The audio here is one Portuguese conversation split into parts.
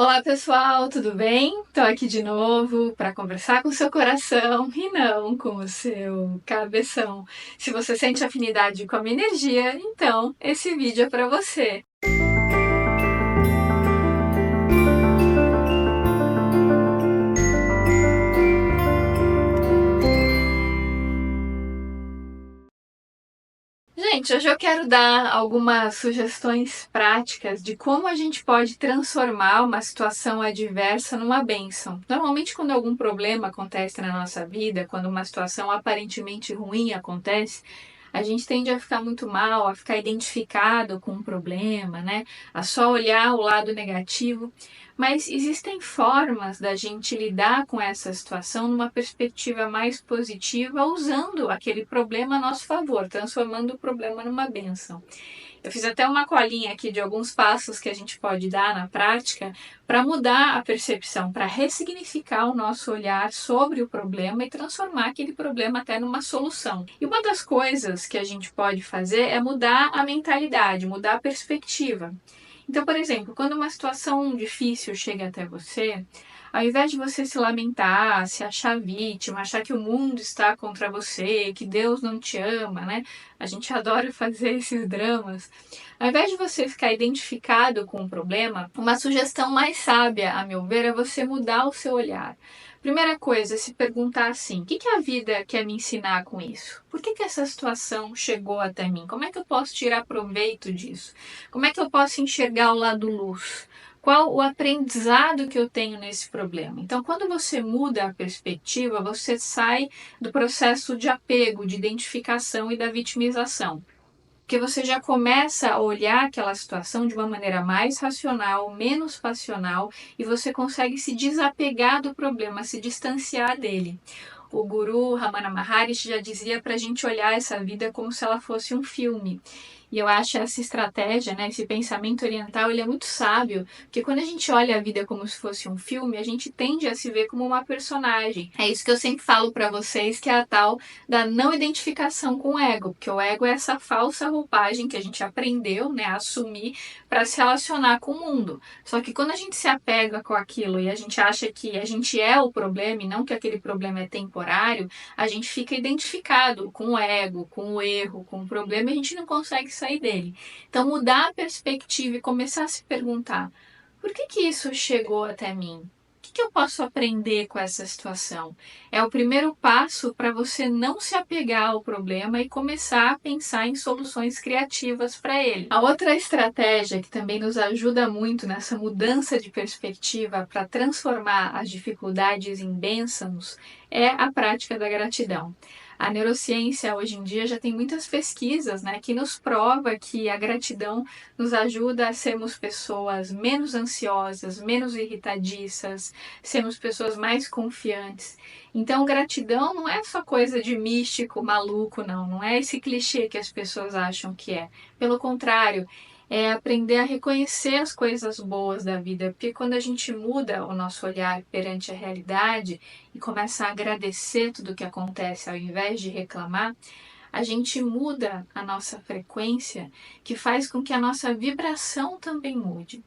Olá pessoal, tudo bem? Estou aqui de novo para conversar com o seu coração e não com o seu cabeção. Se você sente afinidade com a minha energia, então esse vídeo é para você. Gente, hoje eu quero dar algumas sugestões práticas de como a gente pode transformar uma situação adversa numa bênção. Normalmente, quando algum problema acontece na nossa vida, quando uma situação aparentemente ruim acontece, a gente tende a ficar muito mal, a ficar identificado com o problema, né? A só olhar o lado negativo. Mas existem formas da gente lidar com essa situação numa perspectiva mais positiva, usando aquele problema a nosso favor, transformando o problema numa bênção. Eu fiz até uma colinha aqui de alguns passos que a gente pode dar na prática para mudar a percepção, para ressignificar o nosso olhar sobre o problema e transformar aquele problema até numa solução. E uma das coisas que a gente pode fazer é mudar a mentalidade, mudar a perspectiva. Então, por exemplo, quando uma situação difícil chega até você, ao invés de você se lamentar, se achar vítima, achar que o mundo está contra você, que Deus não te ama, né? A gente adora fazer esses dramas. Ao invés de você ficar identificado com o problema, uma sugestão mais sábia, a meu ver, é você mudar o seu olhar. Primeira coisa, se perguntar assim: o que a vida quer me ensinar com isso? Por que essa situação chegou até mim? Como é que eu posso tirar proveito disso? Como é que eu posso enxergar o lado luz? Qual o aprendizado que eu tenho nesse problema? Então, quando você muda a perspectiva, você sai do processo de apego, de identificação e da vitimização. Porque você já começa a olhar aquela situação de uma maneira mais racional, menos passional, e você consegue se desapegar do problema, se distanciar dele. O guru Ramana Maharishi já dizia para a gente olhar essa vida como se ela fosse um filme. E eu acho essa estratégia, né, esse pensamento oriental, ele é muito sábio, porque quando a gente olha a vida como se fosse um filme, a gente tende a se ver como uma personagem. É isso que eu sempre falo para vocês, que é a tal da não identificação com o ego, porque o ego é essa falsa roupagem que a gente aprendeu, né, a assumir para se relacionar com o mundo. Só que quando a gente se apega com aquilo e a gente acha que a gente é o problema e não que aquele problema é temporário, a gente fica identificado com o ego, com o erro, com o problema e a gente não consegue sair dele. Então, mudar a perspectiva e começar a se perguntar: por que isso chegou até mim? O que eu posso aprender com essa situação? É o primeiro passo para você não se apegar ao problema e começar a pensar em soluções criativas para ele. A outra estratégia que também nos ajuda muito nessa mudança de perspectiva para transformar as dificuldades em bênçãos é a prática da gratidão. A neurociência hoje em dia já tem muitas pesquisas, né, que nos prova que a gratidão nos ajuda a sermos pessoas menos ansiosas, menos irritadiças, sermos pessoas mais confiantes. Então, gratidão não é só coisa de místico, maluco, não. Não é esse clichê que as pessoas acham que é. Pelo contrário, é aprender a reconhecer as coisas boas da vida, porque quando a gente muda o nosso olhar perante a realidade e começa a agradecer tudo o que acontece ao invés de reclamar, a gente muda a nossa frequência, que faz com que a nossa vibração também mude.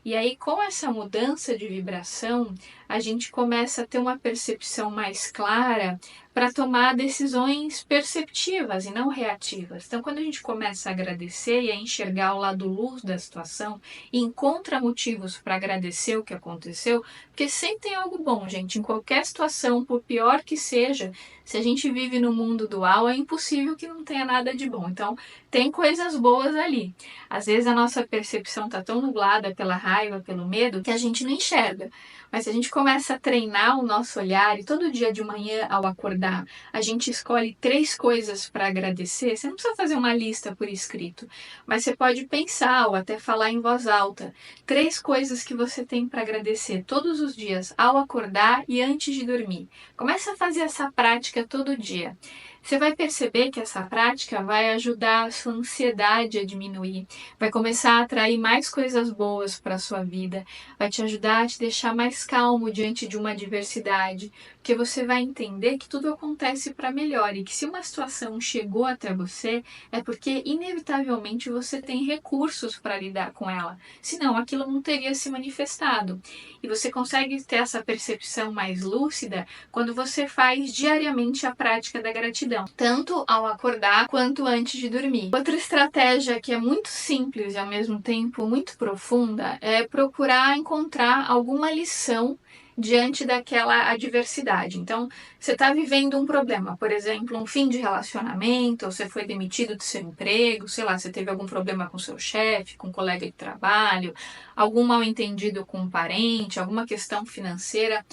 E aí, com essa mudança de vibração, a gente começa a ter uma percepção mais clara para tomar decisões perceptivas e não reativas. Então, quando a gente começa a agradecer e a enxergar o lado luz da situação e encontra motivos para agradecer o que aconteceu, porque sempre tem algo bom, gente. Em qualquer situação, por pior que seja, se a gente vive no mundo dual, é impossível que não tenha nada de bom. Então, tem coisas boas ali. Às vezes a nossa percepção está tão nublada pela raiva, pelo medo, que a gente não enxerga. Mas se a gente começa a treinar o nosso olhar e todo dia de manhã ao acordar, a gente escolhe 3 coisas para agradecer, você não precisa fazer uma lista por escrito, mas você pode pensar ou até falar em voz alta. 3 coisas que você tem para agradecer todos os dias ao acordar e antes de dormir. Começa a fazer essa prática todo dia. Você vai perceber que essa prática vai ajudar a sua ansiedade a diminuir, vai começar a atrair mais coisas boas para a sua vida, vai te ajudar a te deixar mais calmo diante de uma adversidade, porque você vai entender que tudo acontece para melhor e que se uma situação chegou até você, é porque inevitavelmente você tem recursos para lidar com ela, senão aquilo não teria se manifestado. E você consegue ter essa percepção mais lúcida quando você faz diariamente a prática da gratidão, tanto ao acordar quanto antes de dormir. Outra estratégia que é muito simples e ao mesmo tempo muito profunda é procurar encontrar alguma lição diante daquela adversidade. Então, você está vivendo um problema, por exemplo, um fim de relacionamento, ou você foi demitido do seu emprego, sei lá, você teve algum problema com seu chefe, com um colega de trabalho, algum mal-entendido com um parente, alguma questão financeira.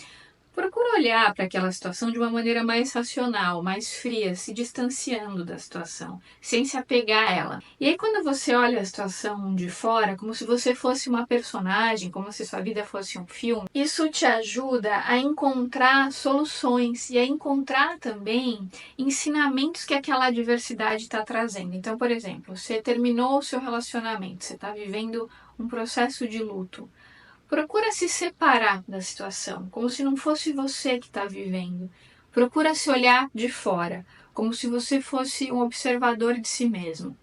Procura olhar para aquela situação de uma maneira mais racional, mais fria, se distanciando da situação, sem se apegar a ela. E aí, quando você olha a situação de fora, como se você fosse uma personagem, como se sua vida fosse um filme, isso te ajuda a encontrar soluções e a encontrar também ensinamentos que aquela adversidade está trazendo. Então, por exemplo, você terminou o seu relacionamento, você está vivendo um processo de luto. Procura se separar da situação, como se não fosse você que está vivendo. Procura se olhar de fora, como se você fosse um observador de si mesmo.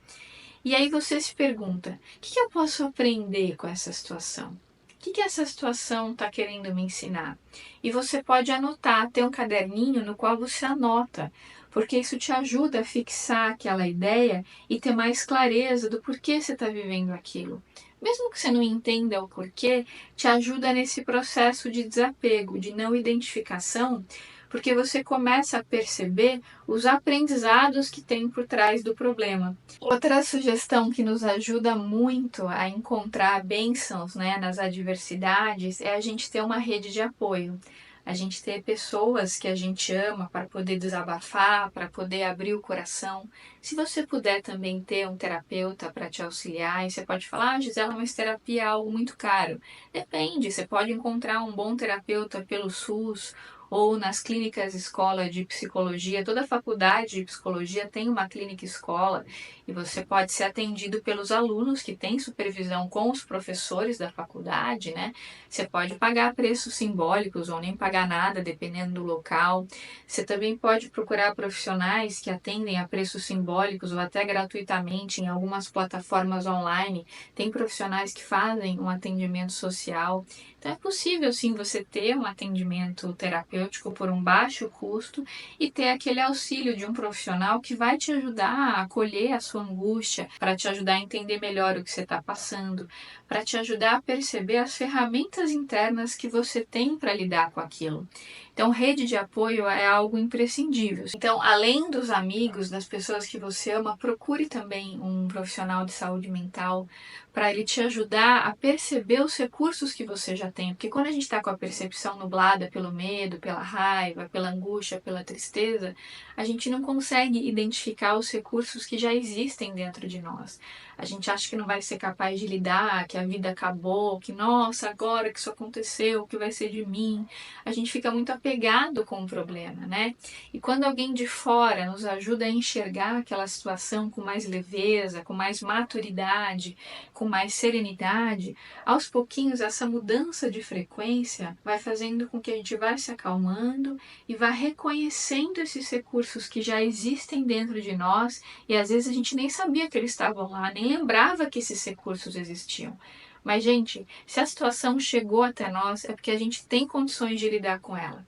E aí você se pergunta: o que eu posso aprender com essa situação? O que essa situação está querendo me ensinar? E você pode anotar, ter um caderninho no qual você anota, porque isso te ajuda a fixar aquela ideia e ter mais clareza do porquê você está vivendo aquilo. Mesmo que você não entenda o porquê, te ajuda nesse processo de desapego, de não identificação, porque você começa a perceber os aprendizados que tem por trás do problema. Outra sugestão que nos ajuda muito a encontrar bênçãos, né, nas adversidades é a gente ter uma rede de apoio. A gente ter pessoas que a gente ama para poder desabafar, para poder abrir o coração. Se você puder também ter um terapeuta para te auxiliar, e você pode falar: Gisela, mas terapia é algo muito caro. Depende, você pode encontrar um bom terapeuta pelo SUS ou nas clínicas escola de psicologia. Toda faculdade de psicologia tem uma clínica escola e você pode ser atendido pelos alunos que têm supervisão com os professores da faculdade, né? Você pode pagar preços simbólicos ou nem pagar nada, dependendo do local. Você também pode procurar profissionais que atendem a preços simbólicos ou até gratuitamente em algumas plataformas online. Tem profissionais que fazem um atendimento social. Então é possível sim você ter um atendimento terapêutico por um baixo custo e ter aquele auxílio de um profissional que vai te ajudar a acolher a sua angústia, para te ajudar a entender melhor o que você está passando, para te ajudar a perceber as ferramentas internas que você tem para lidar com aquilo. Então, rede de apoio é algo imprescindível. Então, além dos amigos, das pessoas que você ama, procure também um profissional de saúde mental para ele te ajudar a perceber os recursos que você já tem. Porque quando a gente está com a percepção nublada pelo medo, pela raiva, pela angústia, pela tristeza, a gente não consegue identificar os recursos que já existem dentro de nós. A gente acha que não vai ser capaz de lidar, que a vida acabou, que nossa, agora que isso aconteceu, o que vai ser de mim? A gente fica muito apegado com o problema, né? E quando alguém de fora nos ajuda a enxergar aquela situação com mais leveza, com mais maturidade, com mais serenidade, aos pouquinhos essa mudança de frequência vai fazendo com que a gente vá se acalmando e vá reconhecendo esses recursos que já existem dentro de nós e às vezes a gente nem sabia que eles estavam lá, nem lembrava que esses recursos existiam. Mas, gente, se a situação chegou até nós, é porque a gente tem condições de lidar com ela.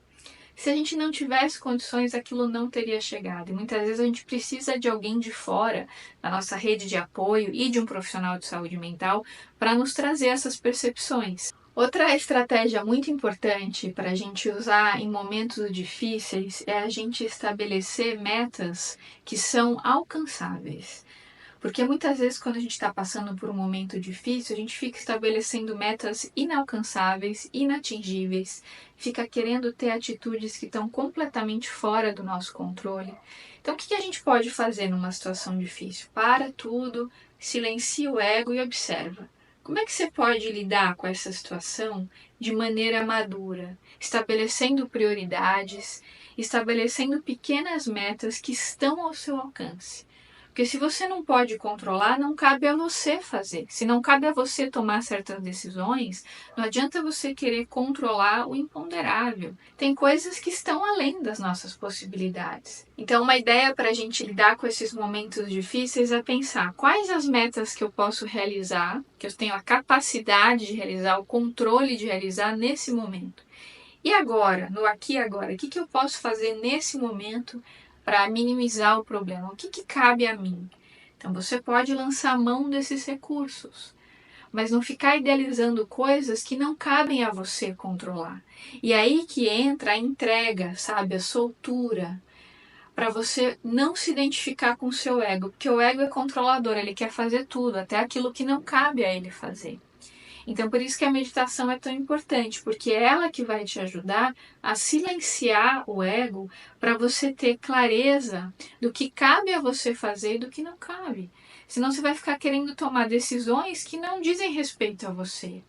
Se a gente não tivesse condições, aquilo não teria chegado. E muitas vezes a gente precisa de alguém de fora, da nossa rede de apoio e de um profissional de saúde mental, para nos trazer essas percepções. Outra estratégia muito importante para a gente usar em momentos difíceis é a gente estabelecer metas que são alcançáveis. Porque muitas vezes, quando a gente está passando por um momento difícil, a gente fica estabelecendo metas inalcançáveis, inatingíveis, fica querendo ter atitudes que estão completamente fora do nosso controle. Então, o que a gente pode fazer numa situação difícil? Para tudo, silencia o ego e observa. Como é que você pode lidar com essa situação de maneira madura, estabelecendo prioridades, estabelecendo pequenas metas que estão ao seu alcance? Porque se você não pode controlar, não cabe a você fazer. Se não cabe a você tomar certas decisões, não adianta você querer controlar o imponderável. Tem coisas que estão além das nossas possibilidades. Então, uma ideia para a gente lidar com esses momentos difíceis é pensar quais as metas que eu posso realizar, que eu tenho a capacidade de realizar, o controle de realizar nesse momento. E agora, no aqui e agora, o que eu posso fazer nesse momento para minimizar o problema? O que cabe a mim? Então, você pode lançar mão desses recursos, mas não ficar idealizando coisas que não cabem a você controlar. E aí que entra a entrega, sabe, a soltura, para você não se identificar com o seu ego, porque o ego é controlador, ele quer fazer tudo, até aquilo que não cabe a ele fazer. Então, por isso que a meditação é tão importante, porque é ela que vai te ajudar a silenciar o ego para você ter clareza do que cabe a você fazer e do que não cabe. Senão você vai ficar querendo tomar decisões que não dizem respeito a você.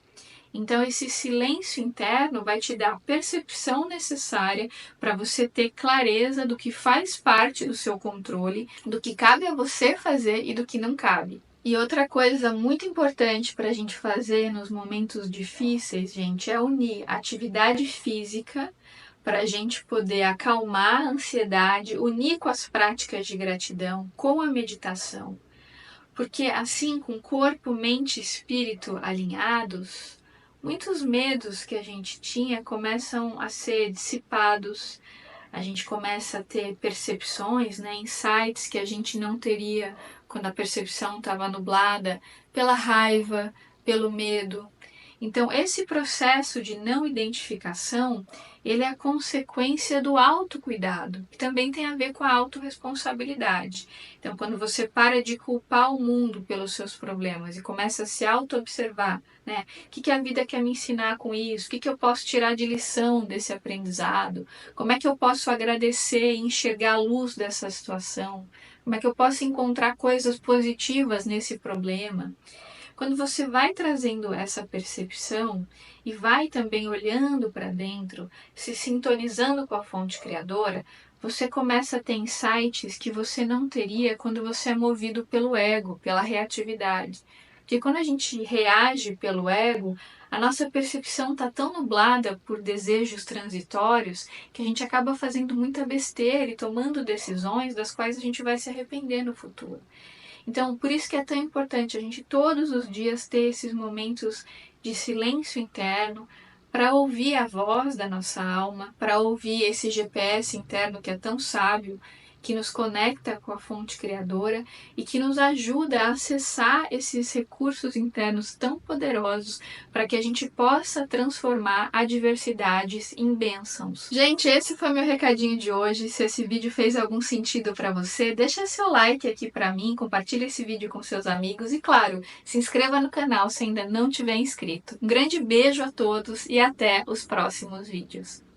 Então, esse silêncio interno vai te dar a percepção necessária para você ter clareza do que faz parte do seu controle, do que cabe a você fazer e do que não cabe. E outra coisa muito importante para a gente fazer nos momentos difíceis, gente, é unir atividade física para a gente poder acalmar a ansiedade, unir com as práticas de gratidão, com a meditação. Porque assim, com corpo, mente e espírito alinhados, muitos medos que a gente tinha começam a ser dissipados, a gente começa a ter percepções, né, insights que a gente não teria quando a percepção estava nublada pela raiva, pelo medo. Então, esse processo de não identificação, ele é a consequência do autocuidado, que também tem a ver com a autorresponsabilidade. Então, quando você para de culpar o mundo pelos seus problemas e começa a se auto-observar, né? O que a vida quer me ensinar com isso? O que eu posso tirar de lição desse aprendizado? Como é que eu posso agradecer e enxergar a luz dessa situação? Como é que eu posso encontrar coisas positivas nesse problema? Quando você vai trazendo essa percepção e vai também olhando para dentro, se sintonizando com a fonte criadora, você começa a ter insights que você não teria quando você é movido pelo ego, pela reatividade. Porque quando a gente reage pelo ego, a nossa percepção está tão nublada por desejos transitórios que a gente acaba fazendo muita besteira e tomando decisões das quais a gente vai se arrepender no futuro. Então, por isso que é tão importante a gente todos os dias ter esses momentos de silêncio interno para ouvir a voz da nossa alma, para ouvir esse GPS interno que é tão sábio, que nos conecta com a fonte criadora e que nos ajuda a acessar esses recursos internos tão poderosos para que a gente possa transformar adversidades em bênçãos. Gente, esse foi meu recadinho de hoje. Se esse vídeo fez algum sentido para você, deixa seu like aqui para mim, compartilha esse vídeo com seus amigos e, claro, se inscreva no canal se ainda não tiver inscrito. Um grande beijo a todos e até os próximos vídeos.